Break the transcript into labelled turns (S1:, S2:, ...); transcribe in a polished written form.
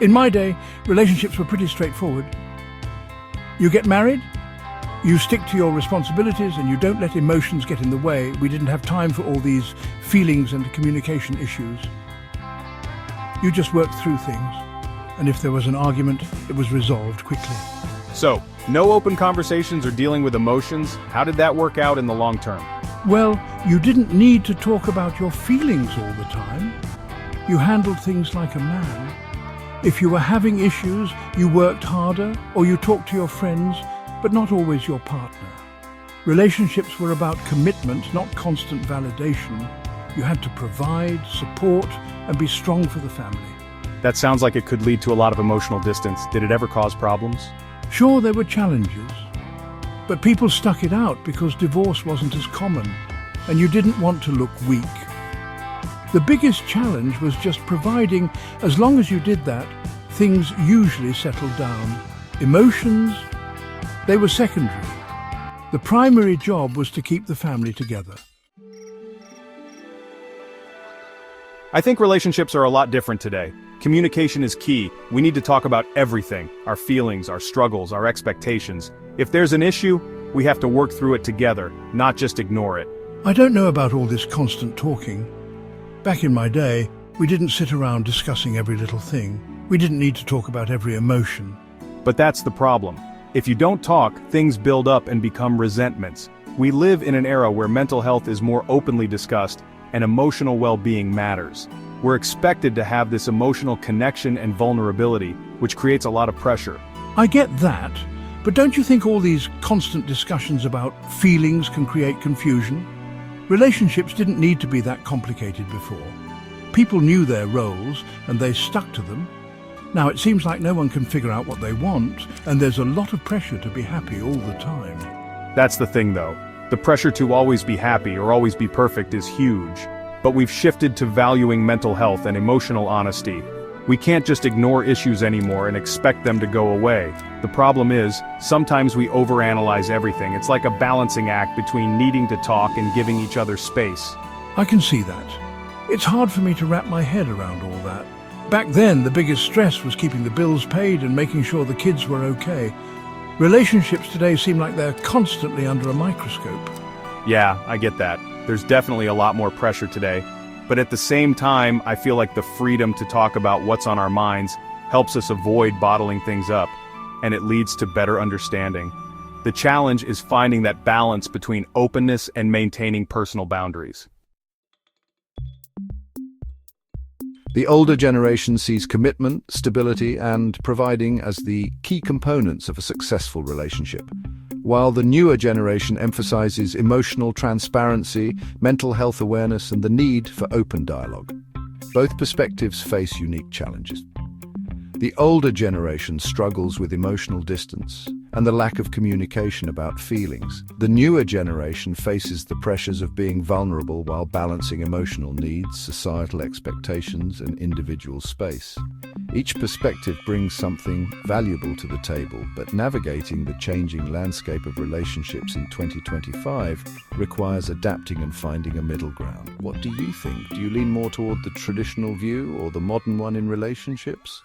S1: In my day, relationships were pretty straightforward. You get married, you stick to your responsibilities, and you don't let emotions get in the way. We didn't have time for all these feelings and communication issues. You just worked through things, and if there was an argument, it was resolved quickly.
S2: So, no open conversations or dealing with emotions. How did that work out in the long term?
S1: Well, you didn't need to talk about your feelings all the time. You handled things like a man. If you were having issues, you worked harder, or you talked to your friends, but not always your partner. Relationships were about commitment, not constant validation. You had to provide, support, and be strong for the family.
S2: That sounds like it could lead to a lot of emotional distance. Did it ever cause problems?
S1: Sure, there were challenges, but people stuck it out because divorce wasn't as common, and you didn't want to look weak. The biggest challenge was just providing. As long as you did that, things usually settled down. Emotions, they were secondary. The primary job was to keep the family together.
S2: I think relationships are a lot different today. Communication is key. We need to talk about everything, our feelings, our struggles, our expectations. If there's an issue, we have to work through it together, not just ignore it.
S1: I don't know about all this constant talking. Back in my day, we didn't sit around discussing every little thing. We didn't need to talk about every emotion.
S2: But that's the problem. If you don't talk, things build up and become resentments. We live in an era where mental health is more openly discussed and emotional well-being matters. We're expected to have this emotional connection and vulnerability, which creates a lot of pressure.
S1: I get that, but don't you think all these constant discussions about feelings can create confusion? Relationships didn't need to be that complicated before. People knew their roles and they stuck to them. Now it seems like no one can figure out what they want, and there's a lot of pressure to be happy all the time.
S2: That's the thing though. The pressure to always be happy or always be perfect is huge. But we've shifted to valuing mental health and emotional honesty. We can't just ignore issues anymore and expect them to go away. The problem is, sometimes we overanalyze everything. It's like a balancing act between needing to talk and giving each other space.
S1: I can see that. It's hard for me to wrap my head around all that. Back then, the biggest stress was keeping the bills paid and making sure the kids were okay. Relationships today seem like they're constantly under a microscope.
S2: Yeah, I get that. There's definitely a lot more pressure today. But at the same time, I feel like the freedom to talk about what's on our minds helps us avoid bottling things up, and it leads to better understanding. The challenge is finding that balance between openness and maintaining personal boundaries.
S3: The older generation sees commitment, stability, and providing as the key components of a successful relationship, while the newer generation emphasizes emotional transparency, mental health awareness, and the need for open dialogue. Both perspectives face unique challenges. The older generation struggles with emotional distance and the lack of communication about feelings. The newer generation faces the pressures of being vulnerable while balancing emotional needs, societal expectations, and individual space. Each perspective brings something valuable to the table, but navigating the changing landscape of relationships in 2025 requires adapting and finding a middle ground. What do you think? Do you lean more toward the traditional view or the modern one in relationships?